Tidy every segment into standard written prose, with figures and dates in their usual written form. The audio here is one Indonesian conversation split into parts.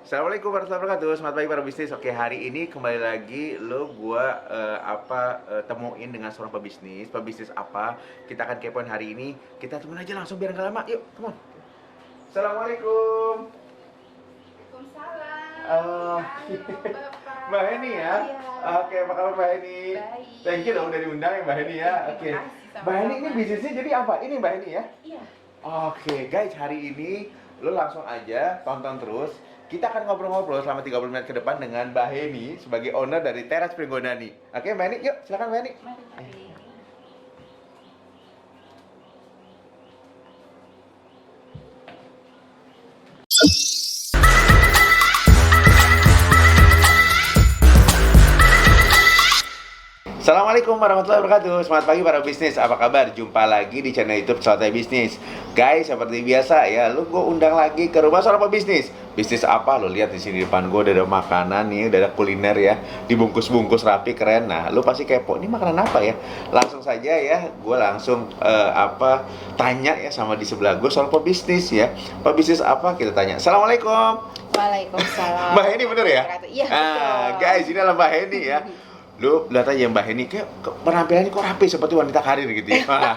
Assalamualaikum warahmatullahi wabarakatuh. Selamat pagi para bisnis. Oke, hari ini kembali lagi temuin dengan seorang pebisnis apa? Kita akan kepoin hari ini. Kita temuin aja langsung biar nggak lama. Yuk, come on. Assalamualaikum. Waalaikumsalam. Oh, Halo, Bapak. Mbak Heni ya. Iya. Oke, apa kabar Mbak Heni? Baik. Thank you udah diundang ya Mbak Heni ya. Oke. Terima kasih, sama-sama. Mbak Heni ini bisnisnya jadi apa? Ini Mbak Heni ya? Iya. Oke, guys, hari ini lo langsung aja tonton terus. Kita akan ngobrol-ngobrol selama 30 menit ke depan dengan Mbak Heni sebagai owner dari Teras Pringgonani. Oke, Mbak Heni, yuk silakan Mbak Heni. Mari, Pak. Assalamualaikum warahmatullahi wabarakatuh. Selamat pagi para bisnis. Apa kabar? Jumpa lagi di channel YouTube Sotoy Bisnis. Guys, seperti biasa ya, gue undang lagi ke rumah seorang pebisnis. Bisnis apa? Lo lihat di sini depan gue udah ada makanan nih, udah ada kuliner ya, dibungkus-bungkus rapi keren. Nah, lo pasti kepo, ini makanan apa ya? Langsung saja ya, gue langsung tanya ya sama di sebelah gue soal pebisnis ya. Pebisnis apa? Kita tanya. Assalamualaikum. Waalaikumsalam. Mbak Heni bener ya? Iya, betul. Guys, ini adalah Mbak Heni ya. Lu lihat aja Mbak Heni kayak penampilannya kok rapi seperti wanita karir gitu ya.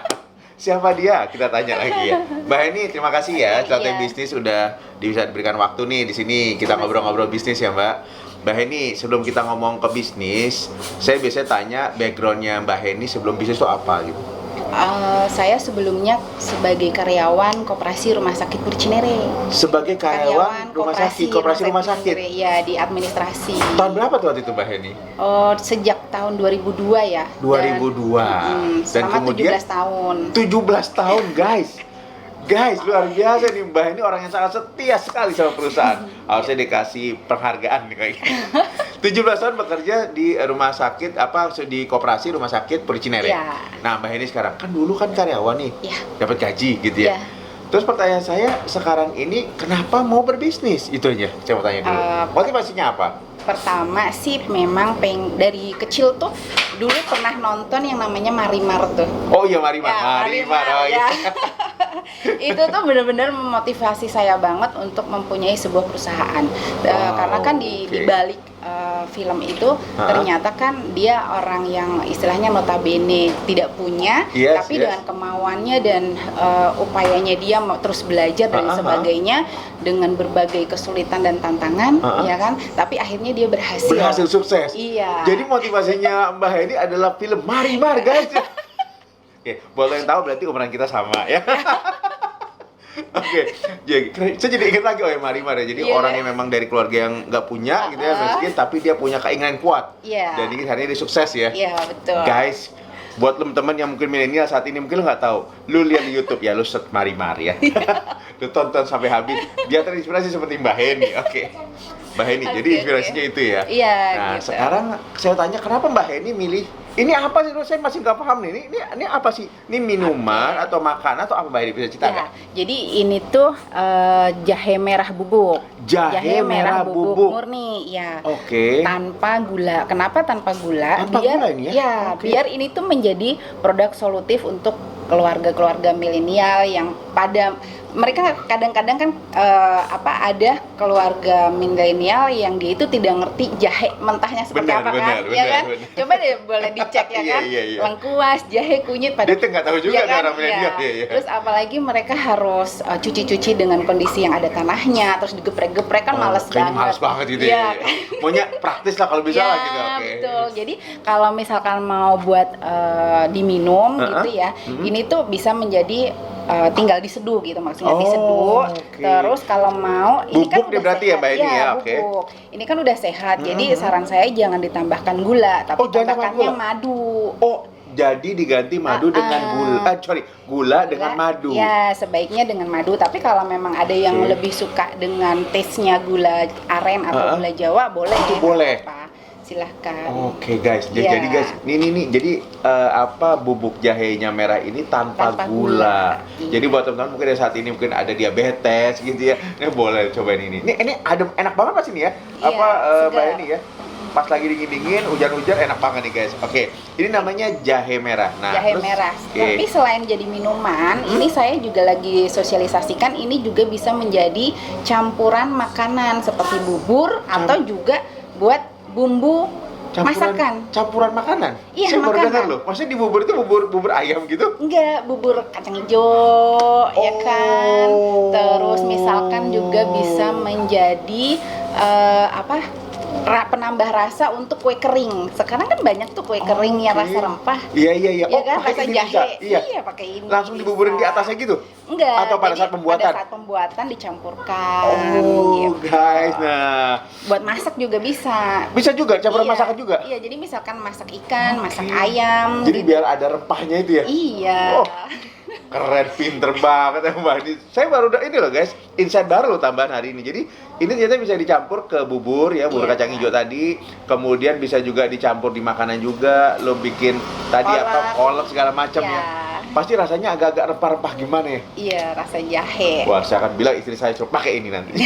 Siapa dia? Kita tanya lagi ya. Mbak Heni, terima kasih ya Sotoy Iya. Bisnis udah bisa diberikan waktu nih di sini kita ngobrol-ngobrol bisnis ya Mbak. Mbak Heni, sebelum kita ngomong ke bisnis, saya biasanya tanya backgroundnya Mbak Heni sebelum bisnis itu apa gitu. Saya sebelumnya sebagai karyawan Koperasi Rumah Sakit Purcinere. Sebagai karyawan rumah sakit, koperasi rumah sakit. Purcinere, ya, di administrasi. Tahun berapa tuh waktu itu Mbak Heni? Sejak tahun 2002 ya. 2002. Dan Selama kemudian 17 tahun. 17 tahun guys. Guys, luar biasa nih Mbak Heni, orang yang sangat setia sekali sama perusahaan. Harusnya dikasih penghargaan nih kayaknya. 17 tahun bekerja di rumah sakit di koperasi rumah sakit Purcinere. Iya. Nah, Mbak Heni sekarang kan dulu kan karyawan nih. Iya. Dapat gaji gitu ya. Iya. Terus pertanyaan saya sekarang ini kenapa mau berbisnis? Itu aja. Saya mau tanya dulu. Motivasinya apa? Pertama sih memang dari kecil tuh dulu pernah nonton yang namanya Marimar tuh. Oh iya, Marimar. Ya, Marimar. Oh, iya. ya. Itu tuh benar-benar memotivasi saya banget untuk mempunyai sebuah perusahaan. Karena kan di balik film itu ternyata kan dia orang yang istilahnya notabene tidak punya, tapi dengan kemauannya dan upayanya dia mau terus belajar dan sebagainya dengan berbagai kesulitan dan tantangan, ya kan? Tapi akhirnya dia berhasil. Berhasil sukses. Iya. Jadi motivasinya Mbak Heni adalah film Marimar, guys. Oke, buat yang tahu berarti umuran kita sama ya. Oke, saya jadi ingat lagi Marimar ya. Jadi orang yang memang dari keluarga yang nggak punya gitu ya, miskin, tapi dia punya keinginan kuat. Dan ini hari ini dia sukses ya. Iya, betul. Guys, buat teman-teman yang mungkin milenial saat ini mungkin nggak tahu, lu lihat di YouTube ya, lu search Marimar ya. Lu tonton sampai habis, biar terinspirasi seperti Mbak Heni. Oke. Mbak Heni, jadi inspirasinya itu ya. Iya. Nah, gitu. sekarang saya tanya kenapa Mbak Heni milih ini apa sih? Saya masih nggak paham nih. Ini apa sih? Ini minuman atau makanan atau apa Mbak Heni bisa cerita nggak? Jadi ini tuh jahe merah bubuk. Jahe merah bubuk murni, ya. Oke. Tanpa gula. Kenapa tanpa gula? Tanpa gula ini ya? Ya, biar ini tuh menjadi produk solutif untuk keluarga-keluarga milenial yang pada mereka kadang-kadang kan ada keluarga milenial yang dia itu tidak ngerti jahe mentahnya seperti apa kan, ya kan? Benar. Coba deh boleh dicek ya kan, Iya. lengkuas, jahe, kunyit pada Dia tuh nggak tahu juga kan? orang milenial. Iya. Terus apalagi mereka harus cuci-cuci dengan kondisi yang ada tanahnya, terus digeprek-geprek kan males banget. Males banget gitu ya. Maunya praktis lah kalau bisa lah gitu. Oke. Betul. Jadi kalau misalkan mau buat diminum gitu ya, ini tuh bisa menjadi tinggal diseduh gitu, maksudnya diseduh. Terus kalau mau ini kan bubuk berarti ya Mbak Heni ya, bubuk. Ini kan udah sehat. Jadi saran saya jangan ditambahkan gula, tapi tambahkannya madu. Oh, jadi diganti madu dengan gula dengan madu. Ya, sebaiknya dengan madu. Tapi kalau memang ada yang lebih suka dengan taste-nya gula aren atau gula Jawa, boleh. Itu boleh. Silahkan. Oke guys, jadi guys, ini jadi bubuk jahenya merah ini tanpa gula. Jadi buat teman-teman mungkin saat ini mungkin ada diabetes gitu ya, ini boleh cobain ini. Ini adem, enak banget pas ini ya. Mbak Heni ya. pas lagi dingin-dingin, hujan-hujan enak banget nih guys. Oke, ini namanya jahe merah. Nah, Jahe terus, merah. oke. Tapi selain jadi minuman, ini saya juga lagi sosialisasikan ini juga bisa menjadi campuran makanan seperti bubur atau juga buat bumbu masakan. Campuran makanan? Iya, Saya baru makanan. dengar loh. Maksudnya di bubur itu bubur ayam gitu? Enggak, bubur kacang hijau, ya kan. Terus misalkan juga bisa menjadi penambah rasa untuk kue kering. Sekarang kan banyak tuh kue kering yang rasa rempah. Iya. Ya kan, pakai rasa ini jahe. bisa? Iya. Iya, pakai ini. Langsung dibuburin di bisa. atasnya gitu? Enggak. Atau pada jadi saat pembuatan? Pada saat pembuatan dicampurkan. Oh, gitu. guys. Nah, Buat masak juga bisa. bisa juga campuran Iya, masakan juga? Iya, jadi misalkan masak ikan, Oke. masak ayam. Jadi gitu. biar ada rempahnya itu ya? Iya. Oh. Keren, pinter banget ya Mbak ini. Saya baru ini loh guys, insight baru loh tambahan hari ini. Jadi ini ternyata bisa dicampur ke bubur ya, bubur Iya. kacang hijau tadi. Kemudian bisa juga dicampur di makanan juga. Lo bikin tadi Kolak. kolak segala macam Iya. ya. Pasti rasanya agak-agak rempah-rempah gimana ya? Iya, rasa jahe. Wah, saya akan bilang istri saya suruh pakai ini nanti.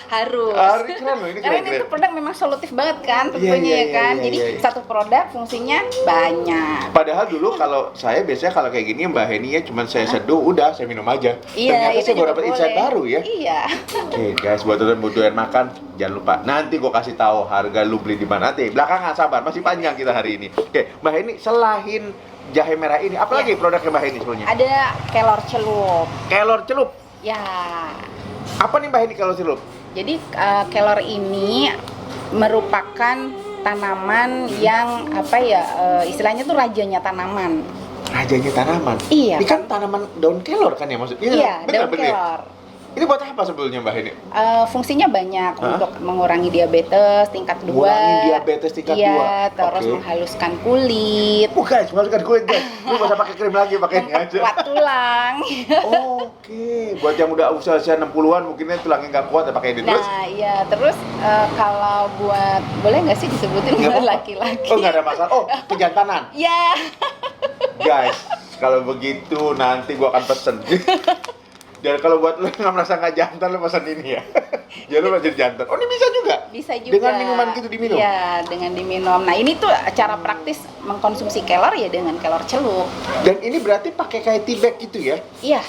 Harus. Keren loh, ini Karena ini keren-keren. tuh produk memang solutif banget kan Iya, tentunya iya, ya kan. iya, Jadi iya. satu produk fungsinya banyak. Padahal dulu kalau saya biasanya kalau kayak gini Mbak Heni ya cuman saya seduh udah saya minum aja. Iya, Ternyata itu saya baru juga dapat insight boleh. baru ya. Iya. Oke guys, buat teman butuhan makan, jangan lupa nanti gue kasih tahu harga lu beli di mana nanti. Belakangan sabar, masih panjang kita hari ini. Oke, Mbak Heni selain jahe merah ini, apa lagi produknya Mbak Heni sebelumnya? Ada kelor celup. Kelor celup. Ya. Apa nih Mbak Heni kelor celup? Jadi kelor ini merupakan tanaman yang istilahnya tuh rajanya tanaman. Rajanya tanaman. Iya. Ini kan tanaman daun kelor kan ya maksudnya? Iya, daun bener ya? kelor. Ini buat apa sebelumnya Mbak Heni? Fungsinya banyak Hah? untuk mengurangi diabetes tingkat 2. Mengurangi diabetes tingkat 2. Iya, terus Oke. menghaluskan kulit, Guys, masukkan kulit guys. Lu nggak usah pakai krim lagi, pakai ini aja. memperkuat tulang. Oke, buat yang udah usia 60-an mungkinnya tulangnya nggak kuat ya pakai ini terus. Nah, iya, terus kalau buat boleh nggak sih disebutin Nggak buat apa-apa. laki-laki? Oh, nggak ada masalah. Oh, kejantanan. Ya. Guys, kalau begitu nanti gua akan pesen. Dan kalau buat lu nggak merasa nggak jantan, lu pesen ini ya. Jangan lupa jadi jantan. Oh, ini bisa juga? Bisa juga. Dengan minuman gitu diminum? Iya, dengan diminum. Nah, ini tuh cara praktis mengkonsumsi kelor ya dengan kelor celup. Dan ini berarti pakai kayak tea bag gitu ya? Iya,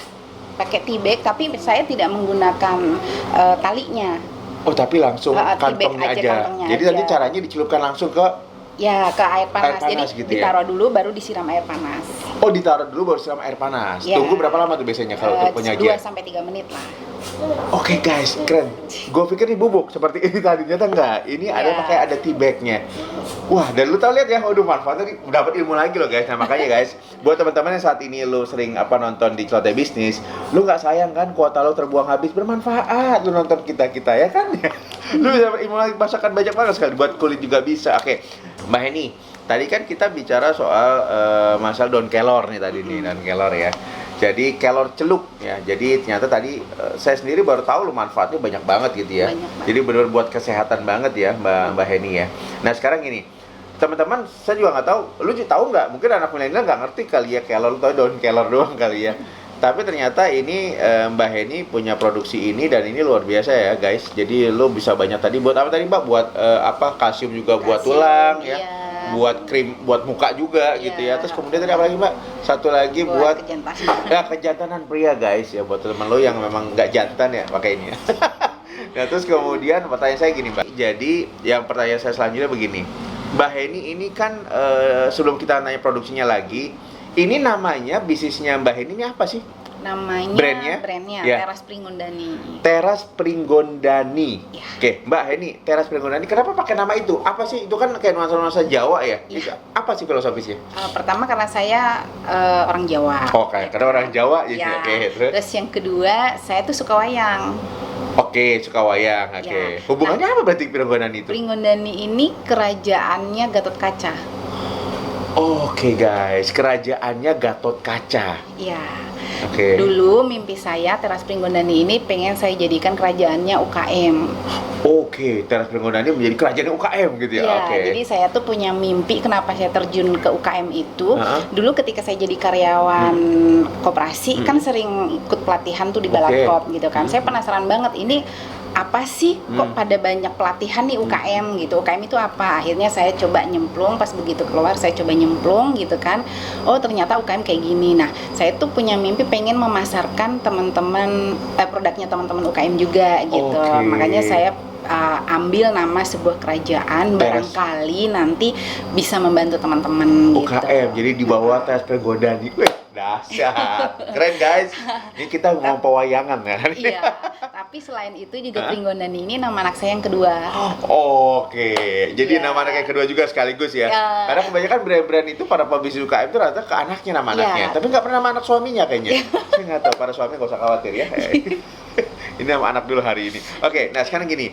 pakai tea bag, tapi saya tidak menggunakan talinya. Oh, tapi langsung Tea bag kantongnya aja, aja. kantongnya Jadi aja. nanti caranya dicelupkan langsung ke. Ya, ke air panas. Air panas Jadi gitu ya? ditaruh dulu baru disiram air panas. Oh, ditaruh dulu baru siram air panas. Iya. Tunggu berapa lama tuh biasanya kalau untuk 2 penyajian? sampai 3 menit lah. Oke guys, keren. Gue pikir ini bubuk seperti ini tadi, ternyata enggak. Ini ada Iya. pakai ada tea bagnya. Wah, dan lu tau lihat ya, waduh manfaatnya dapat ilmu lagi loh guys. Nah makanya guys, buat teman-teman yang saat ini lu sering nonton di Celoteh Bisnis, lu nggak sayang kan kuota lu terbuang habis, bermanfaat lu nonton kita ya kan ya. Lu bisa dapat ilmu lagi, masakan banyak banget sekali, buat kulit juga bisa. Oke, Mbak Heni, tadi kan kita bicara soal masalah daun kelor nih tadi nih, daun kelor ya. Jadi kelor celup ya. Jadi ternyata tadi saya sendiri baru tahu lu manfaatnya banyak banget gitu ya. Banyak banget. Jadi benar-benar buat kesehatan banget ya Mbak Heni ya. Nah sekarang gini, teman-teman saya juga nggak tahu, lu tahu nggak? Mungkin anak milenial nggak ngerti kali ya kelor, lu tahu daun kelor doang kali ya. Tapi ternyata ini Mbak Heni punya produksi ini dan ini luar biasa ya guys. Jadi lu bisa banyak tadi buat apa tadi Mbak? Buat kalsium juga buat Kalsium, tulang ya. iya. Buat krim buat muka juga Iya. gitu ya. Terus kemudian tadi apa lagi Mbak? Satu lagi buat kejantanan. ya kejantanan pria guys ya, buat teman lo yang memang nggak jantan ya pakai ini ya. Nah terus kemudian pertanyaan saya gini Mbak. Jadi yang pertanyaan saya selanjutnya begini, Mbak Heni ini kan sebelum kita nanya produksinya lagi, ini namanya bisnisnya Mbak Heni ini apa sih? Namanya Brandnya? Ya. Teras Pringgondani. Teras Pringgondani. Ya. Oke, Mbak Heni, Teras Pringgondani. Kenapa pakai nama itu? Apa sih? Itu kan kayak nuansa-nuansa Jawa ya? Iya. Itu apa sih filosofisnya? Pertama karena saya orang Jawa. Oke, karena orang Jawa jadi Ya. oke. Terus? Terus yang kedua, saya tuh suka wayang. Oke, suka wayang. Oke. Ya. Hubungannya apa berarti Pringgondani itu? Pringgondani ini kerajaannya Gatot Kaca. Oke guys, kerajaannya Gatot Kaca. Iya. Oke. Dulu mimpi saya Teras Pringgondani ini pengen saya jadikan kerajaannya UKM. Oke, Teras Pringgondani menjadi kerajaan UKM gitu ya. Iya, Oke. jadi saya tuh punya mimpi kenapa saya terjun ke UKM itu. Hah? Dulu ketika saya jadi karyawan koperasi kan sering ikut pelatihan tuh di Oke. Balakop gitu kan. Saya penasaran banget ini apa sih kok pada banyak pelatihan nih UKM gitu. UKM itu apa? Akhirnya saya coba nyemplung, pas begitu keluar saya coba nyemplung gitu kan. Oh, ternyata UKM kayak gini. Nah, saya tuh punya mimpi pengen memasarkan teman-teman produknya teman-teman UKM juga gitu. Makanya saya ambil nama sebuah kerajaan, barangkali nanti bisa membantu teman-teman gitu. UKM, jadi di bawah Teras Pringgodani. Dahsyat, keren guys. Ini kita ngomong pewayangan ya. Iya, tapi selain itu juga Pringgondani ini nama anak saya yang kedua. Oke, jadi nama anak yang kedua juga sekaligus ya. Karena kebanyakan brand-brand itu para pebisnis UKM itu rata ke anaknya nama anaknya, tapi nggak pernah nama anak suaminya kayaknya. Saya nggak tahu, para suami nggak usah khawatir ya. Ini nama anak dulu hari ini. Oke, nah sekarang gini,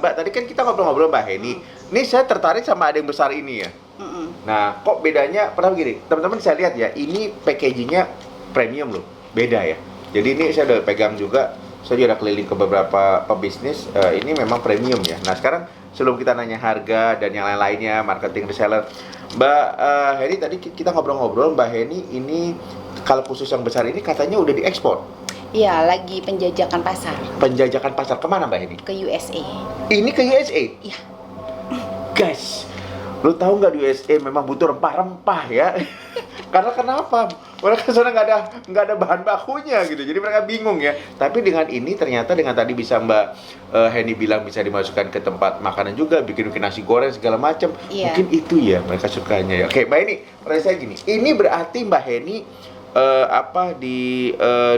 Mbak, tadi kan kita ngobrol-ngobrol Mbak Heni. Ini saya tertarik sama ada yang besar ini ya. Nah, kok bedanya? Pernah begini, teman-teman saya lihat ya, ini packagingnya premium loh, beda ya. Jadi ini saya udah pegang juga, saya juga udah keliling ke beberapa pebisnis. Ini memang premium ya. Nah sekarang sebelum kita nanya harga dan yang lain-lainnya, marketing reseller, Mbak Heni tadi kita ngobrol-ngobrol, Mbak Heni ini kalau khusus yang besar ini katanya udah diekspor. Iya, lagi penjajakan pasar. Penjajakan pasar kemana Mbak Heni? Ke USA. Ini ke USA? Iya. Guys, lu tahu nggak di USA memang butuh rempah-rempah ya? Karena kenapa? Mereka sana nggak ada bahan bakunya gitu, jadi mereka bingung ya. Tapi dengan ini ternyata dengan tadi bisa Mbak Heni bilang bisa dimasukkan ke tempat makanan juga, bikin nasi goreng segala macam. Mungkin itu ya mereka sukanya ya. Oke, Mbak Heni, pertanyaan saya gini, ini berarti Mbak Heni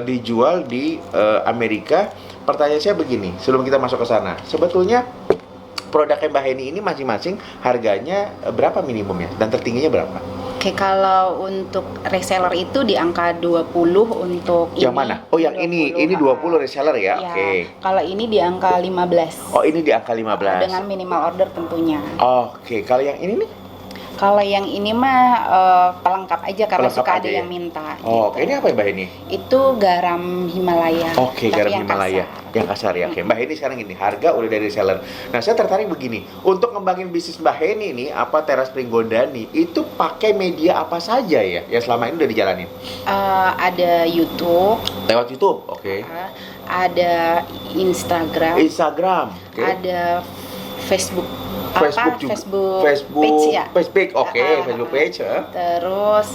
dijual di Amerika. Pertanyaan saya begini, sebelum kita masuk ke sana, sebetulnya produknya Mbak Heni ini masing-masing harganya berapa minimumnya dan tertingginya berapa? Oke, kalau untuk reseller itu di angka 20 untuk yang ini. mana? Oh, yang 20, ini 20 reseller ya? Ya, Oke. kalau ini di angka 15. Oh, ini di angka 15. Dengan minimal order tentunya. Oke, kalau yang ini nih? Kalau yang ini mah pelengkap aja karena Pelengkap suka aja ada ya? yang minta. Oh, gitu. Oke, ini apa ya Mbak Heni? Itu garam Himalaya. Oke, tapi garam yang Himalaya. kasar. Yang kasar ya. Oke, Mbak Heni sekarang gini, harga udah dari reseller. Nah, saya tertarik begini. Untuk ngembangin bisnis Mbak Heni nih, apa Teras Pringgondani, itu pakai media apa saja ya? Yang selama ini udah dijalanin? Ada YouTube. Lewat YouTube, oke. Ada Instagram. Oke. Ada Facebook. Facebook page ya. Facebook, oke. Facebook page ya. Terus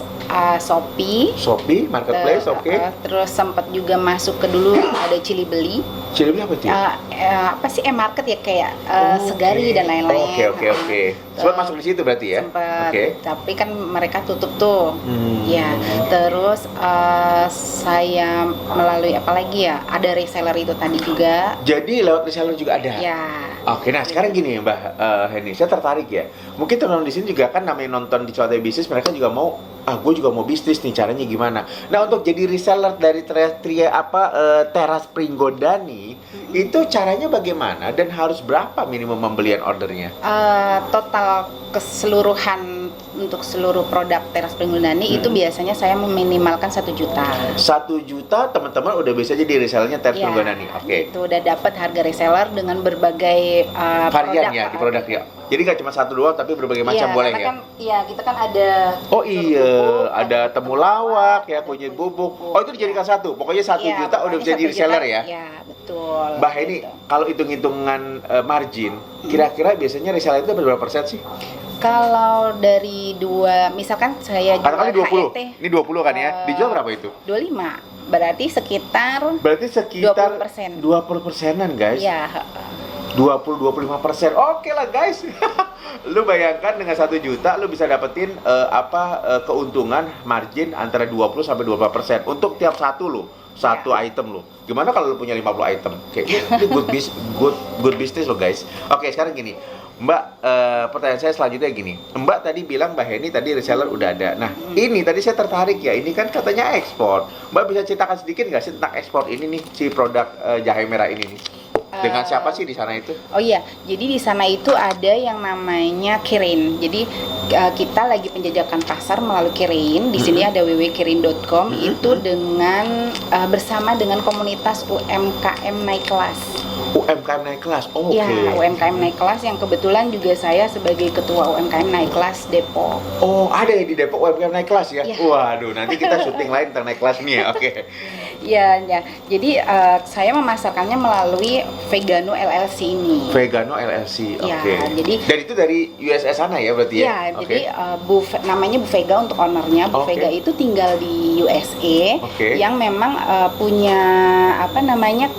Shopee Marketplace, oke. Terus sempat juga masuk ke dulu ada Cilibeli. Cilibeli apa sih? Apa sih market ya kayak Segari dan lain-lain. Oke. Sempat masuk di situ berarti ya? Sempat. Tapi kan mereka tutup tuh. Ya. Terus saya melalui apa lagi ya? Ada reseller itu tadi juga. Jadi lewat reseller juga ada. Ya. Oke, nah sekarang gini Mbak Heni, saya tertarik ya. Mungkin teman-teman di sini juga kan namanya nonton di Cuatai Bisnis, mereka juga mau, gue juga mau bisnis nih, caranya gimana? Nah, untuk jadi reseller dari Teras Pringgondani, itu caranya bagaimana dan harus berapa minimum pembelian ordernya? Total keseluruhan untuk seluruh produk Teras Pringgondani itu biasanya saya meminimalkan 1 juta. 1 juta teman-teman udah bisa jadi resellernya Teras Pringgondani. Oke. Itu udah dapat harga reseller dengan berbagai varian ya di produknya. Jadi nggak cuma satu doang tapi berbagai macam boleh ya? Kan, kita kan ada. Oh iya, ada temulawak ya, kunyit bubuk. Oh itu dijadikan satu. Pokoknya 1 juta udah bisa jadi reseller ya? Iya betul. Mbak Heni, kalau hitung-hitungan margin, kira-kira biasanya reseller itu berapa persen sih? Kalau dari misalkan saya jual kali 20. HET, ini 20 kan ya? Dijual berapa itu? 25. Berarti sekitar 20%. 20%-an guys. Iya. 20-25%. Oke lah guys. Lu bayangkan dengan 1 juta lu bisa dapetin keuntungan margin antara 20 sampai 25% untuk tiap satu item lu. Gimana kalau lu punya 50 item? Kayak ini good business lo guys. Oke, sekarang gini. Mbak, pertanyaan saya selanjutnya gini. Mbak tadi bilang Mbak Heni tadi reseller udah ada. Nah, ini tadi saya tertarik ya. Ini kan katanya ekspor. Mbak bisa ceritakan sedikit nggak sih tentang ekspor ini nih, si produk jahe merah ini nih? Dengan siapa sih di sana itu? Oh iya, jadi di sana itu ada yang namanya Kirin. Jadi kita lagi penjajakan pasar melalui Kirin. Di sini ada www.kirin.com. Itu dengan bersama dengan komunitas UMKM naik kelas. UMKM naik kelas, oke. Ya, UMKM naik kelas yang kebetulan juga saya sebagai ketua UMKM naik kelas Depok. Oh, ada ya di Depok UMKM naik kelas ya? Ya. Waduh, nanti kita syuting lain tentang naik kelas nih ya, oke. Ya, ya. Jadi saya memasarkannya melalui Vegano LLC ini. Vegano LLC, oke. Ya, jadi Dan itu dari USA sana ya berarti ya? ya, jadi namanya Bu Vega untuk ownernya. Bu Vega itu tinggal di USA, yang memang punya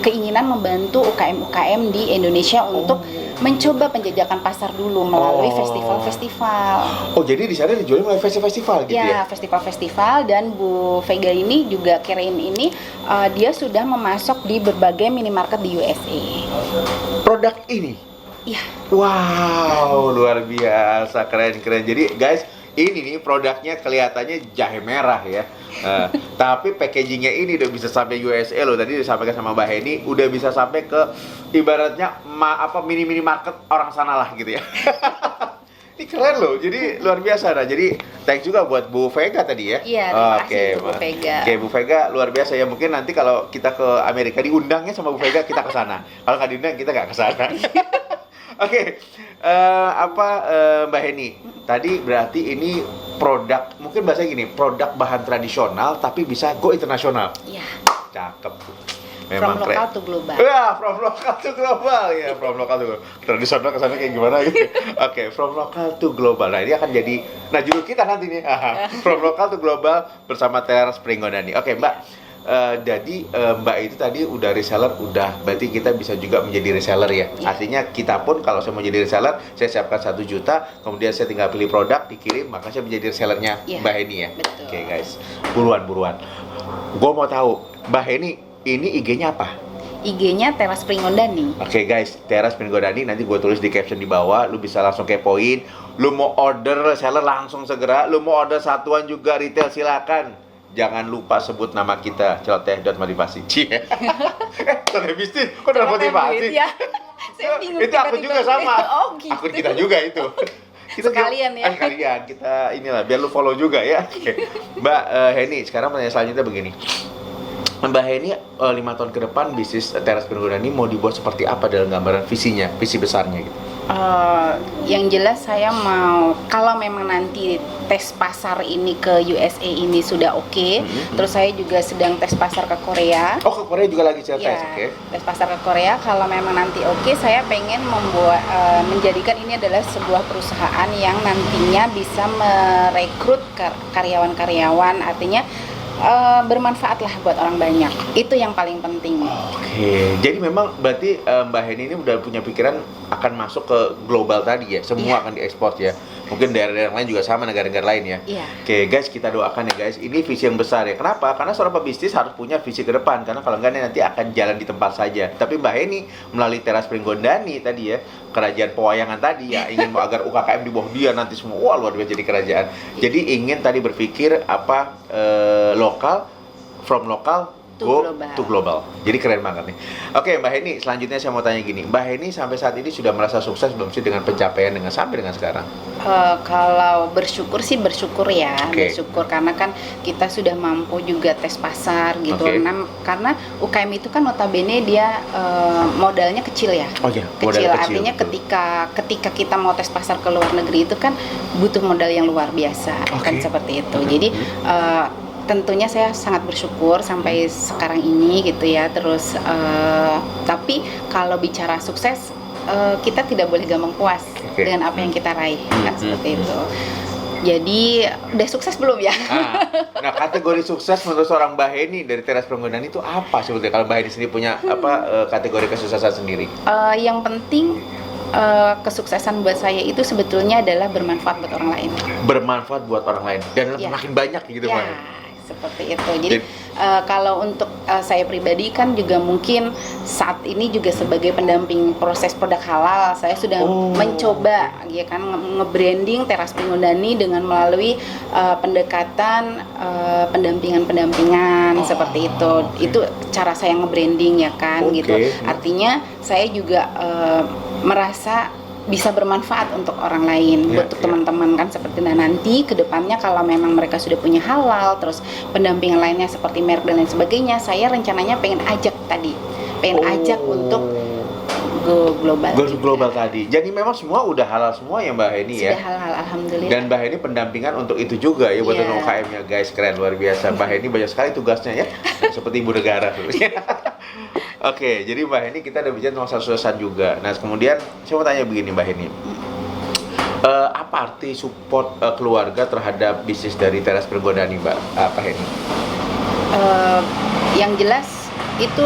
keinginan membantu UKM-UKM di Indonesia untuk mencoba penjajakan pasar dulu melalui festival-festival. Oh, jadi di sana dijual melalui festival-festival gitu ya? Ya, festival-festival, dan Bu Vega ini juga Kirain ini dia sudah memasok di berbagai minimarket di USA. Produk ini? Iya. Wow, luar biasa, keren-keren. Jadi guys, ini nih produknya kelihatannya jahe merah ya. Tapi packagingnya ini udah bisa sampai USA loh. Tadi disampaikan sama Mbak Heni, udah bisa sampai ke ibaratnya mini market orang sana lah gitu ya. Ini keren loh, jadi luar biasa. Nah, jadi thanks juga buat Bu Vega tadi ya. Iya, terima kasih Bu Vega. Oke, Bu Vega luar biasa ya. Mungkin nanti kalau kita ke Amerika diundangnya sama Bu Vega, kita ke sana. Kalau nggak diundang, kita nggak ke sana. Oke, Mbak Heni, tadi berarti ini produk, mungkin bahasa gini, produk bahan tradisional tapi bisa go internasional. Iya. Cakep. Memang from lokal to global. Ya, from lokal to global ya, from lokal to global. Tradisional kesana kayak gimana gitu. Oke, from lokal to global. Nah, ini akan jadi judul kita nanti nih. From lokal to global bersama Teras Pringgodani. Oke, Mbak. Jadi Mbak itu tadi udah reseller, berarti kita bisa juga menjadi reseller ya. Artinya kita pun kalau saya mau jadi reseller, saya siapkan 1 juta, kemudian saya tinggal pilih produk, dikirim, maka saya menjadi resellernya Mbak Heni ya. Oke guys, buruan. Gue mau tahu, Mbak Heni ini IG-nya apa? IG-nya Teras Pringgodani. Oke guys, Teras Pringgodani, nanti gue tulis di caption di bawah, lu bisa langsung kepoin. Lu mau order reseller langsung segera, lu mau order satuan juga retail silakan. Jangan lupa sebut nama kita, celoteh.motivasi. Celoteh bisnis, kok udah motivasi? Ya. Saya bingung. Itu aku juga sama. Oh, gitu. Akun kita juga itu. Kita sekalian ya. Sekalian, kita inilah, biar lu follow juga ya. Mbak Heni, sekarang pertanyaan selanjutnya begini. Mbak Heni, 5 tahun ke depan bisnis Teras Pringgodani mau dibuat seperti apa dalam gambaran visinya, visi besarnya gitu? Yang jelas saya mau, kalau memang nanti tes pasar ini ke USA ini sudah oke, terus saya juga sedang tes pasar ke Korea. Oh, ke Korea juga lagi tes, oke. Tes pasar ke Korea, kalau memang nanti oke, saya pengen menjadikan ini adalah sebuah perusahaan yang nantinya bisa merekrut karyawan-karyawan, artinya bermanfaat lah buat orang banyak. Itu yang paling penting. Oke, jadi memang berarti Mbak Heni ini udah punya pikiran akan masuk ke global tadi ya, semua akan diekspor ya. Mungkin daerah-daerah lain juga sama, negara-negara lain ya. Oke guys, kita doakan ya guys, ini visi yang besar ya. Kenapa? Karena seorang pebisnis harus punya visi ke depan, karena kalau enggak nanti akan jalan di tempat saja. Tapi Mbak Heni melalui Teras Pringgodani tadi ya, kerajaan pewayangan tadi ya, ingin agar UKM di bawah dia nanti semua luar biasa jadi kerajaan. Jadi ingin tadi berpikir lokal, from lokal to global. Jadi keren banget nih. Oke, Mbak Heni, selanjutnya saya mau tanya gini. Mbak Heni sampai saat ini sudah merasa sukses belum sih dengan pencapaian sampai dengan sekarang? Kalau bersyukur sih bersyukur ya. Bersyukur karena kan kita sudah mampu juga tes pasar gitu. Karena UKM itu kan notabene dia modalnya kecil ya. Kecil. Artinya ketika kita mau tes pasar ke luar negeri itu kan butuh modal yang luar biasa. Kan seperti itu. Jadi tentunya saya sangat bersyukur sampai sekarang ini gitu ya. Terus tapi kalau bicara sukses, kita tidak boleh gampang puas dengan apa yang kita raih, kan seperti itu. Jadi udah sukses belum ya? Nah, kategori sukses menurut seorang Mbak Heni dari Teras Pringgodani itu apa sebetulnya? Kalau Mbak Heni sendiri punya kategori kesuksesan sendiri? Yang penting kesuksesan buat saya itu sebetulnya adalah bermanfaat buat orang lain. Bermanfaat buat orang lain dan makin banyak gitu Mbak. Seperti itu. Jadi kalau untuk saya pribadi kan juga mungkin saat ini juga sebagai pendamping proses produk halal, saya sudah mencoba ya kan nge-branding Teras Pringgodani dengan melalui pendekatan pendampingan seperti itu. Itu cara saya nge-branding ya kan gitu. Artinya saya juga merasa bisa bermanfaat untuk orang lain, untuk teman-teman kan seperti nanti ke depannya kalau memang mereka sudah punya halal, terus pendampingan lainnya seperti merek dan lain sebagainya, saya rencananya pengen ajak untuk go global. Go global tadi. Jadi memang semua udah halal semua ya Mbak Heni ya? Sudah halal, alhamdulillah. Dan Mbak Heni pendampingan untuk itu juga ya buat UMKM-nya guys, keren luar biasa. Mbak Heni banyak sekali tugasnya ya, seperti ibu negara. Oke, jadi Mbak Heni kita udah bicara tentang suksesan juga. Nah kemudian saya mau tanya begini Mbak Heni, apa arti support keluarga terhadap bisnis dari Teras Pergodani Mbak Heni? Yang jelas itu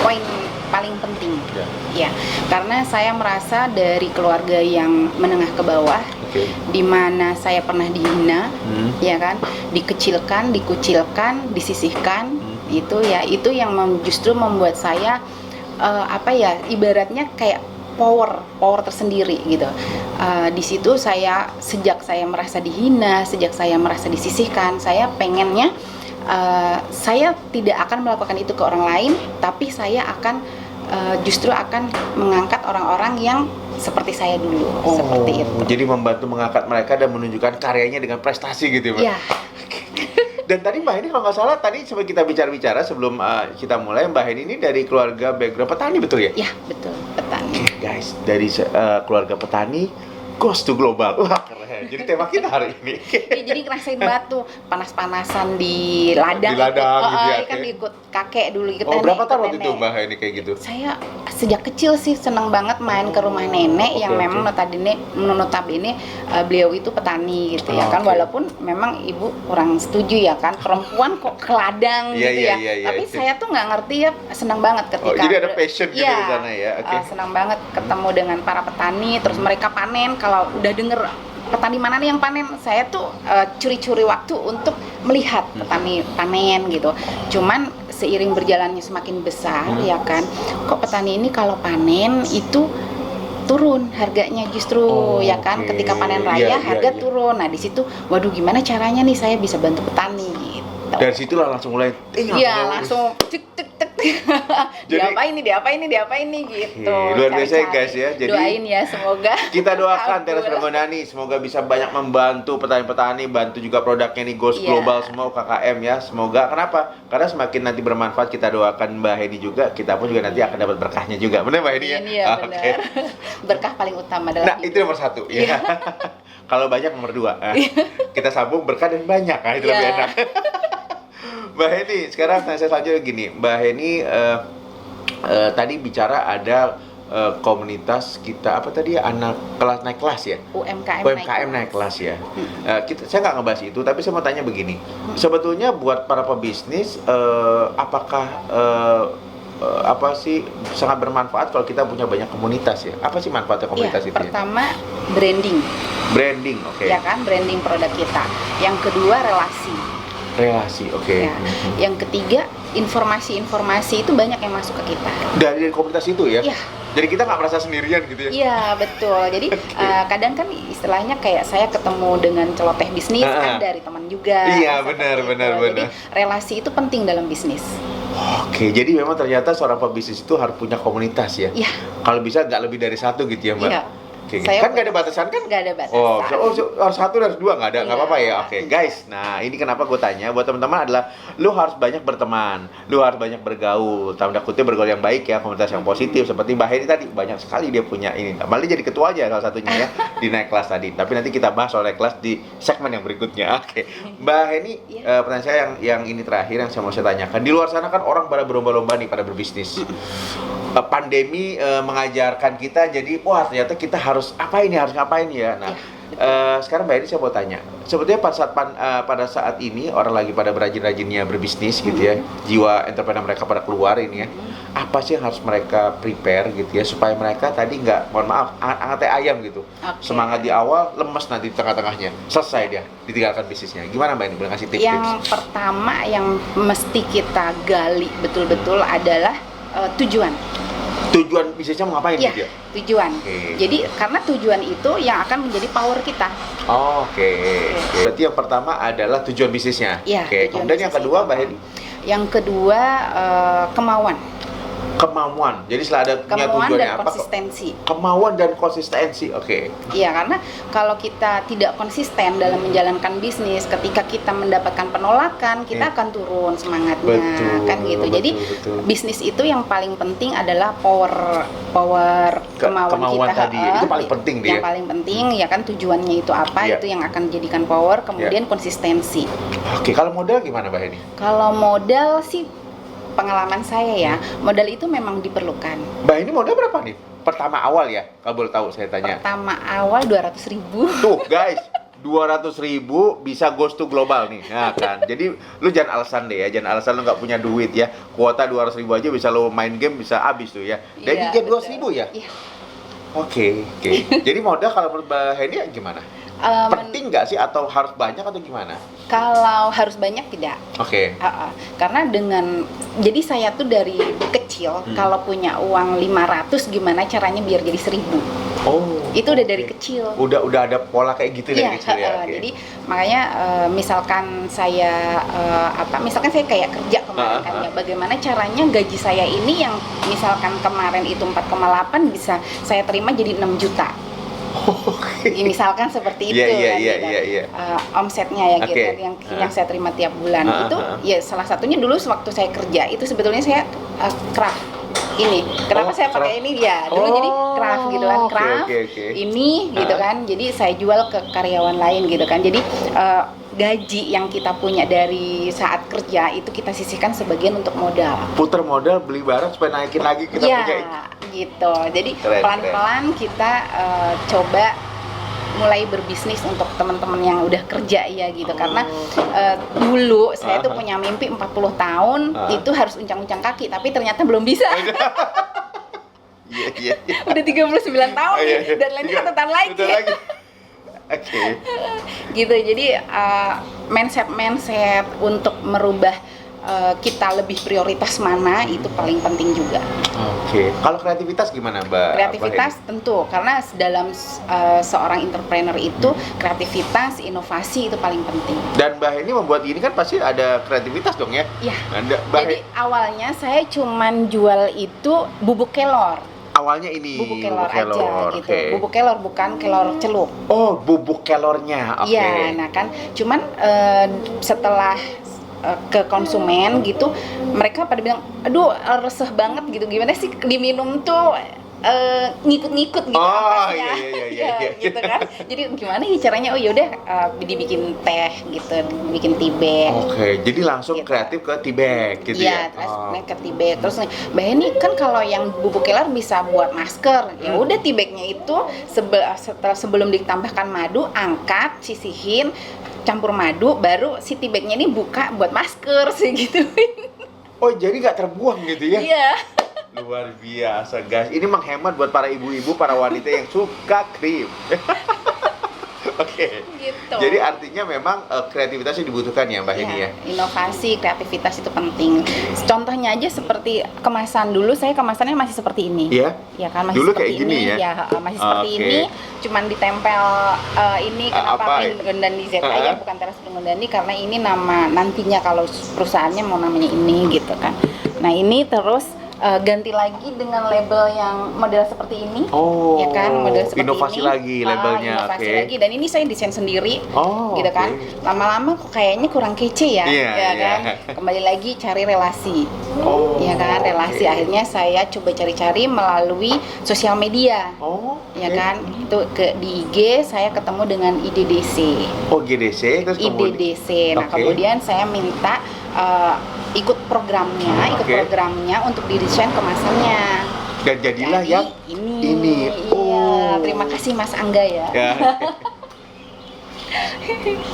poin paling penting ya, karena saya merasa dari keluarga yang menengah ke bawah, di mana saya pernah dihina, ya kan, dikecilkan, dikucilkan, disisihkan, itu yang justru membuat saya ibaratnya kayak power tersendiri gitu. Di situ sejak saya merasa dihina, sejak saya merasa disisihkan, saya pengennya saya tidak akan melakukan itu ke orang lain, tapi saya akan justru akan mengangkat orang-orang yang seperti saya dulu, seperti itu. Jadi membantu mengangkat mereka dan menunjukkan karyanya dengan prestasi gitu, Mbak. Iya. Dan tadi Mbak Heni kalau nggak salah tadi sebelum kita bicara sebelum kita mulai, Mbak Heni ini dari keluarga background petani betul ya? Iya betul, petani. Guys, dari keluarga petani goes to global. Wah keren. Jadi tema kita hari ini. Jadi ngerasain batu panas-panasan di ladang. Di ladang gitu ya. Kan ikut kakek dulu, ikut nenek. Berapa tahun waktu nenek. itu Mbak Heni kayak gitu? Saya sejak kecil sih senang banget main ke rumah nenek yang memang notabene beliau itu petani gitu ya kan, walaupun memang ibu kurang setuju ya kan, perempuan kok ke ladang gitu ya. Tapi saya tuh nggak ngerti ya, senang banget ketika jadi ada passion gitu di sana ya. Senang banget ketemu dengan para petani, terus mereka panen. Kalau udah denger petani mana nih yang panen, saya tuh curi-curi waktu untuk melihat petani panen gitu. Cuman seiring berjalannya semakin besar ya kan, kok petani ini kalau panen itu turun harganya justru ya kan, ketika panen raya harga turun. Nah di situ, waduh gimana caranya nih saya bisa bantu petani gitu. Dari situlah langsung mulai langsung cek diapain nih gitu. Luar biasa ya guys ya. Jadi doain ya, semoga kita doakan Teras Pergodani semoga bisa banyak membantu petani-petani, bantu juga produknya nih goes global semua UKM ya. Semoga kenapa? Karena semakin nanti bermanfaat, kita doakan Mbak Heni juga, kita pun juga nanti akan dapat berkahnya juga. Benar Mbak Heni ya? Iya benar. Berkah paling utama adalah itu nomor 1 ya. Kalau banyak nomor 2. Kita sambung berkah dan banyak, itu lebih enak. Mbak Heni, sekarang saya selanjutnya gini, Mbak Heni tadi bicara ada komunitas kita apa tadi ya, anak kelas naik kelas ya, UMKM naik kelas ya. Saya nggak ngebahas itu, tapi saya mau tanya begini, sebetulnya buat para pebisnis apakah apa sih sangat bermanfaat kalau kita punya banyak komunitas ya? Apa sih manfaatnya komunitas itu? Pertama branding, ya kan, branding produk kita. Yang kedua relasi, ya. Yang ketiga informasi itu banyak yang masuk ke kita dari komunitas itu ya. Jadi kita nggak merasa sendirian gitu ya? Iya betul. Jadi kadang kan istilahnya kayak saya ketemu dengan celoteh bisnis kan dari teman juga. Iya benar. Jadi relasi itu penting dalam bisnis. Oke, jadi memang ternyata seorang pebisnis itu harus punya komunitas ya? Iya. Kalau bisa nggak lebih dari 1 gitu ya Mbak? Iya. Kan nggak ada batasan kan? Nggak ada batasan. Harus 1 harus 2 nggak ada, nggak apa-apa ya. Oke, guys. Nah ini kenapa gue tanya buat teman-teman adalah lu harus banyak berteman, lu harus banyak bergaul. Tanda kutip bergaul yang baik ya, komunitas yang positif. Seperti Mbak Heni tadi banyak sekali dia punya ini. Malah jadi ketua aja salah satunya ya di naik kelas tadi. Tapi nanti kita bahas soal naik kelas di segmen yang berikutnya. Oke, Mbak Heni, pertanyaan saya yang ini terakhir yang saya mau tanyakan. Di luar sana kan orang pada berlomba-lomba nih pada berbisnis. Pandemi mengajarkan kita jadi wah ternyata kita harus ngapain ya. Nah sekarang Mbak Heni saya mau tanya, sebetulnya pada saat ini orang lagi pada berajin-rajinnya berbisnis gitu ya, jiwa entrepreneur mereka pada keluar ini ya, apa sih yang harus mereka prepare gitu ya supaya mereka tadi nggak, mohon maaf, angat ayam gitu, semangat di awal, lemes nanti di tengah-tengahnya, selesai dia ditinggalkan bisnisnya. Gimana Mbak Heni, boleh kasih tips? Yang pertama yang mesti kita gali betul-betul adalah tujuan bisnisnya mau ngapain gitu ya? Tujuan. Jadi karena tujuan itu yang akan menjadi power kita. Berarti yang pertama adalah tujuan bisnisnya. Kemudian yang kedua Mbak Heni? Yang kedua kemauan. Kemauan. Jadi setelah ada punya Kemauan tujuannya dan apa? konsistensi. Kemauan dan konsistensi. Oke. Iya, karena kalau kita tidak konsisten dalam menjalankan bisnis, ketika kita mendapatkan penolakan, kita akan turun semangatnya, Betul, kan gitu. Jadi betul. bisnis itu yang paling penting adalah power kemauan kita. tadi itu paling penting dia. Yang paling penting ya kan tujuannya itu apa, Iya. itu yang akan jadikan power, kemudian konsistensi. Oke, kalau modal gimana Mbak Heni? Kalau modal sih, pengalaman saya ya, modal itu memang diperlukan. Mbak Heni modal berapa nih? Pertama awal ya, kalau boleh tahu saya tanya. Pertama awal 200.000. Tuh guys, 200.000 bisa goes to global nih, nah kan. Jadi lu jangan alasan deh ya, jangan alasan lu nggak punya duit ya. Kuota 200.000 aja bisa lu main game bisa habis tuh ya. Dan Iya, juga betul. 200.000 ya. Iya. Oke. Jadi modal kalau menurut Mbak Heni gimana? Penting nggak sih atau harus banyak atau gimana? Kalau harus banyak tidak. Oke. Karena jadi saya tuh dari kecil kalau punya uang 500 gimana caranya biar jadi 1.000. Oh. Itu udah dari kecil. Udah ada pola kayak gitu dari kecil ya. Oke. Jadi makanya misalkan saya misalkan saya kayak kerja kemarin kan ya, bagaimana caranya gaji saya ini yang misalkan kemarin itu 4,8 bisa saya terima jadi 6 juta. Ya, misalkan seperti itu omsetnya ya gitu yang saya terima tiap bulan itu ya salah satunya dulu sewaktu saya kerja itu sebetulnya saya craft ini kenapa saya pakai ini ya dulu jadi craft gitu kan craft ini gitu kan jadi saya jual ke karyawan lain gitu kan jadi gaji yang kita punya dari saat kerja itu kita sisihkan sebagian untuk modal. Puter modal beli barang supaya naikin lagi kita punya. Gitu. Jadi pelan-pelan kita coba mulai berbisnis untuk teman-teman yang udah kerja ya gitu. Karena dulu saya tuh punya mimpi 40 tahun itu harus uncang-uncang kaki tapi ternyata belum bisa. Iya. Udah 39 tahun nih dan lainnya catatan lagi. Oke. Gitu. Jadi mindset untuk merubah kita lebih prioritas mana itu paling penting juga. Oke. Kalau kreativitas gimana, Mbak? Kreativitas tentu karena dalam seorang entrepreneur itu kreativitas, inovasi itu paling penting. Dan Mbak Heni membuat ini kan pasti ada kreativitas dong ya? Iya. Jadi awalnya saya cuman jual itu bubuk kelor. Awalnya ini bubuk kelor aja gitu. Okay. Bubuk kelor bukan kelor celup. Oh, bubuk kelornya. Oke. Iya, nah kan cuman setelah ke konsumen gitu, mereka pada bilang, aduh reseh banget gitu, gimana sih diminum tuh ngikut-ngikut gitu ampasnya. Iya, gitu kan. Jadi gimana ya caranya? Oh yaudah dibikin teh gitu, bikin tea bag. Oke, jadi langsung gitu. Kreatif ke tea bag gitu ya. Iya, terus ke tea bag. Terus Mbak Heni kan kalau yang bubuk kelor bisa buat masker. Ya udah tea bagnya itu sebelum ditambahkan madu, angkat, sisihin, campur madu, baru si tea bagnya ini buka buat masker sih gituin. Oh, jadi nggak terbuang gitu ya? Iya. Luar biasa guys, ini menghemat buat para ibu-ibu, para wanita yang suka krim. Oke. Gitu. Jadi artinya memang kreativitas yang dibutuhkan ya Mbak Heni ya. Inovasi, kreativitas itu penting. Contohnya aja seperti kemasan dulu, saya kemasannya masih seperti ini. Iya. Ya kan masih dulu seperti kayak gini ini. ya. Masih seperti ini. Cuman ditempel ini kenapa Pringgondani ZA bukan Teras Pringgondani karena ini nama nantinya kalau perusahaannya mau namanya ini gitu kan. Nah ini terus ganti lagi dengan label yang model seperti ini, ya kan, model seperti inovasi ini. lagi labelnya, inovasi lagi, dan ini saya desain sendiri, gitu kan. Lama-lama kok kayaknya kurang kece ya, kan. Kembali lagi cari relasi, ya kan, relasi. Akhirnya saya coba cari-cari melalui sosial media, ya kan. Itu di IG saya ketemu dengan IDDC. Oh GDC, terus IDDC. Nah kemudian saya minta ikut programnya untuk didesain kemasannya. Dan jadilah yang ini. Iya, terima kasih Mas Angga ya.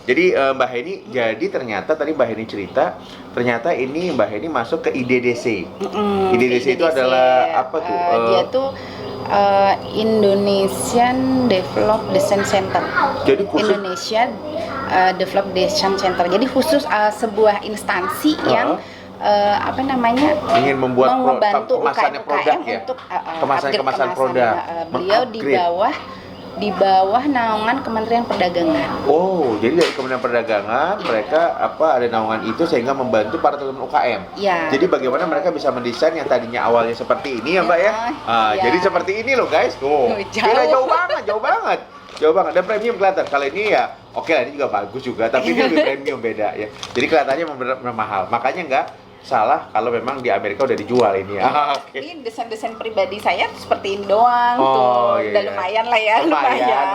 Jadi Mbak Heni, jadi ternyata tadi Mbak Heni cerita, ternyata ini Mbak Heni masuk ke IDDC. IDDC itu adalah apa tuh? Dia tuh Indonesian Develop Design Center. Jadi khusus Indonesia Develop Design Center. Jadi khusus sebuah instansi yang ingin membantu UKM produk ya? untuk kemasan produk. Beliau di bawah di bawah naungan Kementerian Perdagangan. Oh, jadi dari Kementerian Perdagangan mereka ada naungan itu sehingga membantu para teman UKM. Ya. Jadi bagaimana mereka bisa mendesain yang tadinya awalnya seperti ini ya Mbak ya? Ya. Jadi seperti ini loh guys. Tuh. Beda jauh banget, jauh banget. Jauh banget. Dan premium kelihatan. Kalau ini ya oke lah, ini juga bagus juga, tapi ini lebih premium beda ya. Jadi kelihatannya mahal. Makanya nggak salah kalau memang di Amerika udah dijual ini ya. Ini desain-desain pribadi saya seperti ini doang tuh. Iya, Udah lumayan lah ya, lumayan.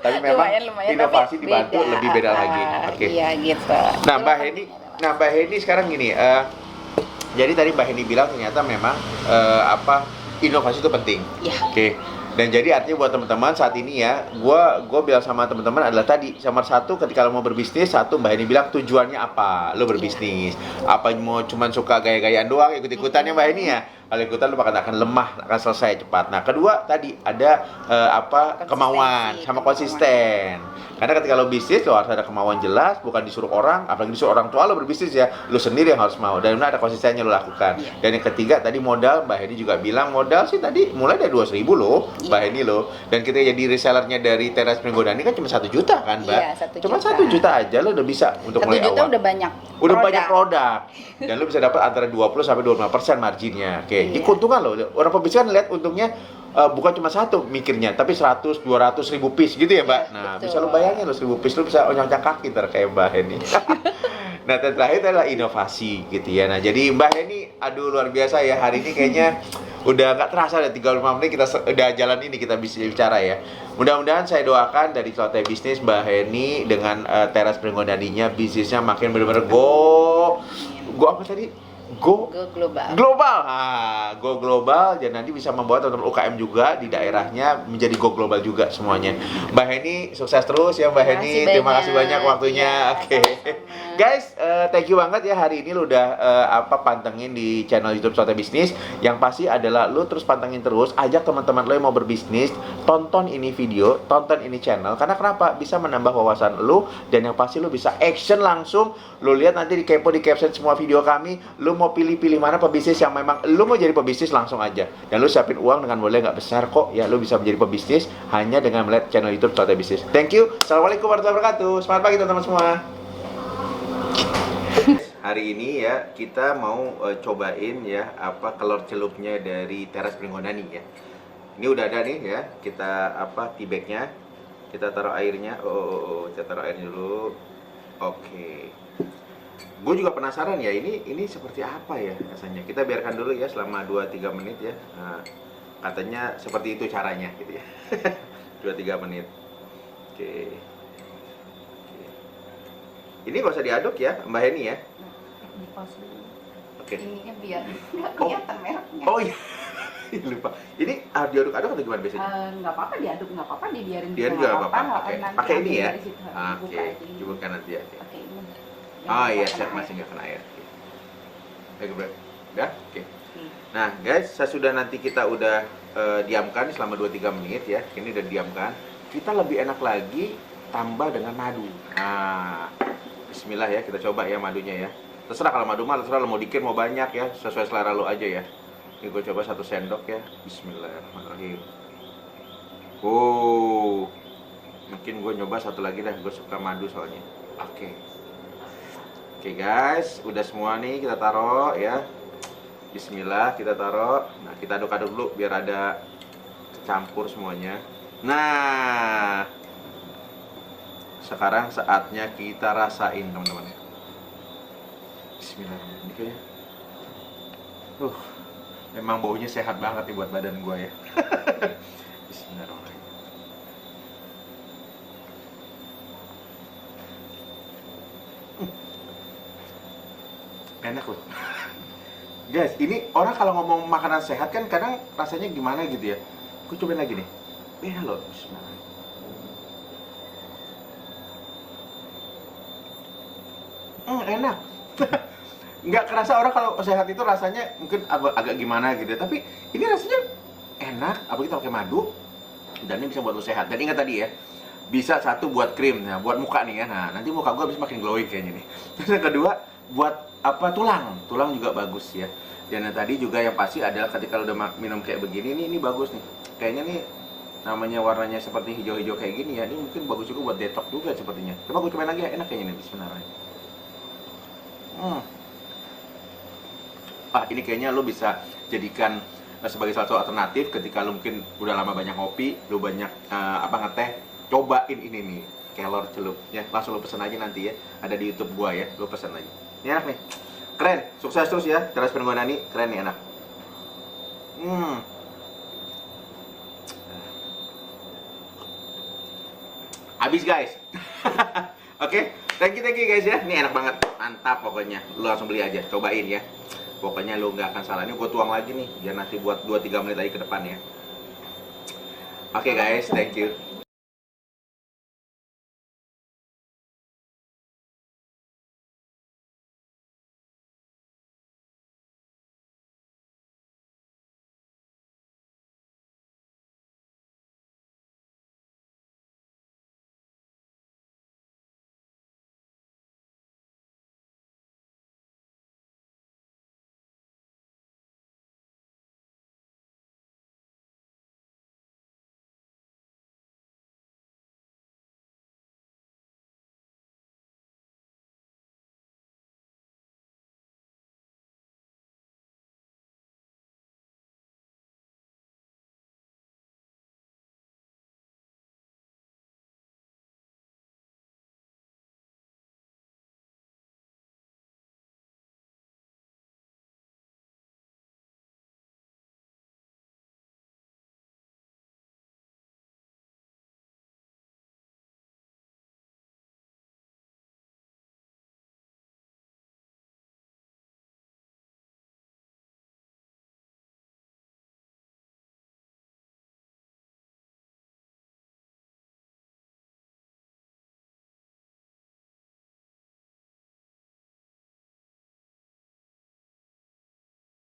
Tapi memang lumayan, inovasi tapi dibantu beda. lebih beda lagi. Oke. Iya gitu. Nah Mbak Heni sekarang gini, jadi tadi Mbak Heni bilang ternyata memang inovasi itu penting. Iya. Oke. Dan jadi artinya buat teman-teman saat ini ya, gua bilang sama teman-teman adalah tadi nomor satu ketika lo mau berbisnis, satu Mbak Heni bilang tujuannya apa, lo berbisnis, apa mau cuman suka gaya-gayaan doang, ikut-ikutannya Mbak Heni ya, kalau ikutan lo akan lemah, akan selesai cepat. Nah kedua tadi ada kemauan sama konsisten. Karena ketika lo bisnis lo harus ada kemauan jelas, bukan disuruh orang, apalagi disuruh orang tua lo berbisnis ya, lo sendiri yang harus mau dan ada konsistennya lo lakukan. Dan yang ketiga tadi modal, Mbak Heni juga bilang modal sih tadi mulai dari 200.000 loh, Mbak Heni loh. Dan kita jadi resellernya dari Teras Pringgodani kan cuma 1 juta kan, Mbak? Iya, 1 cuma juta. 1 juta aja lo udah bisa untuk mulai 1 juta awal. udah banyak. Banyak produk. Dan lo bisa dapat antara 20 sampai 25% marginnya. Oke, ini keuntungan lo. Orang pebisnis kan lihat untungnya bukan cuma satu mikirnya, tapi 100, 200 ribu piece gitu ya Mbak. Nah, betul. bisa lo bayangin lo 1000 piece lo bisa onyang-onyang kaki kayak Mbak Heni. Nah, dan terakhir adalah inovasi gitu ya. Nah, jadi Mbak Heni, aduh luar biasa ya hari ini kayaknya udah nggak terasa ada 35 menit kita udah jalan ini kita bisa bicara ya. Mudah-mudahan saya doakan dari Slotai Bisnis Mbak Heni dengan Teras Pringgodaninya bisnisnya makin benar-benar go apa tadi? Go global. Go global dan nanti bisa membawa teman-teman UKM juga di daerahnya menjadi go global juga semuanya. Mbak Heni sukses terus ya Mbak Heni. Terima kasih banyak waktunya. Oke. Guys, thank you banget ya hari ini lu udah pantengin di channel YouTube Slotai Bisnis. Yang pasti adalah lu terus pantengin terus, ajak teman-teman lo yang mau berbisnis, tonton ini video, tonton ini channel. Karena kenapa? Bisa menambah wawasan lu dan yang pasti lu bisa action langsung. Lu lihat nanti di caption semua video kami, lu mau pilih mana pebisnis yang memang lu mau jadi pebisnis langsung aja. Dan lu siapin uang dengan modal nggak besar kok ya, lu bisa menjadi pebisnis hanya dengan melihat channel YouTube Slotai Bisnis. Thank you. Assalamualaikum warahmatullahi wabarakatuh. Selamat pagi teman-teman semua. Hari ini ya kita mau cobain ya kelor celupnya dari Teras Pringgodani ya. Ini udah ada nih ya. Kita tea bagnya. Kita taruh airnya. Kita taruh airnya dulu. Oke. Gue juga penasaran ya ini seperti apa ya rasanya. Kita biarkan dulu ya selama 2-3 menit ya. Nah, katanya seperti itu caranya gitu ya. 2-3 menit. Oke. Ini gak usah diaduk ya Mbak Heni ya. Oke. Ininya biar nggak kelihatan mereknya. Oh iya. Lupa. Ini diaduk-aduk atau gimana biasanya? Nggak apa-apa diaduk, nggak apa-apa dibiarin Diaduk juga nggak apa-apa. Oke. Pakai ini ya. Oke. Coba nanti ya. Oke. Oh iya, saya masih nggak kena air. Oke. Udah? Oke. Nah guys, sesudah nanti kita udah diamkan selama 2-3 menit ya. Ini udah diamkan. Kita lebih enak lagi tambah dengan madu. Nah, bismillah ya, kita coba ya madunya ya. Terserah kalau madu mah terserah lo mau dikit mau banyak ya, sesuai selera lo aja ya. Ini gue coba 1 sendok ya. Bismillahirrahmanirrahim. Mungkin gue nyoba satu lagi dah, gue suka madu soalnya. Oke guys, udah semua nih kita taruh ya. Bismillah, kita taruh. Nah, kita aduk-aduk dulu biar ada campur semuanya. Nah, sekarang saatnya kita rasain teman-teman. Bismillahirrahmanirrahim. Memang baunya sehat banget nih buat badan gue ya. Bismillahirrahmanirrahim. Enak loh. Guys, ini orang kalau ngomong makanan sehat kan kadang rasanya gimana gitu ya. Gue cobain lagi nih. Beda loh. Bismillahirrahmanirrahim. Enak. Nggak kerasa orang kalau sehat itu rasanya mungkin agak gimana gitu ya. Tapi ini rasanya enak, apalagi kita pakai madu. Dan ini bisa buat lo sehat. Dan ingat tadi ya, bisa satu buat krim, nah buat muka nih ya. Nah, nanti muka gue bisa makin glowing kayaknya nih. Terus yang kedua, buat tulang juga bagus ya. Dan yang tadi juga yang pasti adalah ketika lo udah minum kayak begini nih, ini bagus nih. Kayaknya nih namanya warnanya seperti hijau-hijau kayak gini ya, ini mungkin bagus juga buat detox juga sepertinya. Coba gue cobain lagi ya, enak kayaknya nih, bismillahirrahmanirrahim. Ini kayaknya lo bisa jadikan sebagai salah satu alternatif ketika lo mungkin udah lama banyak ngopi, lo banyak ngeteh, cobain ini nih, kelor celup ya, langsung lo pesen aja nanti ya, ada di YouTube gua ya, lo pesen aja. Ini enak nih, keren, sukses terus ya, Teras Penggonani, keren nih, enak. Habis guys. Oke, thank you guys ya. Ini enak banget, mantap pokoknya. Lu langsung beli aja, cobain ya. Pokoknya lu nggak akan salah. Ini gue tuang lagi nih, biar nanti buat 2-3 menit lagi ke depan ya. Oke guys, thank you.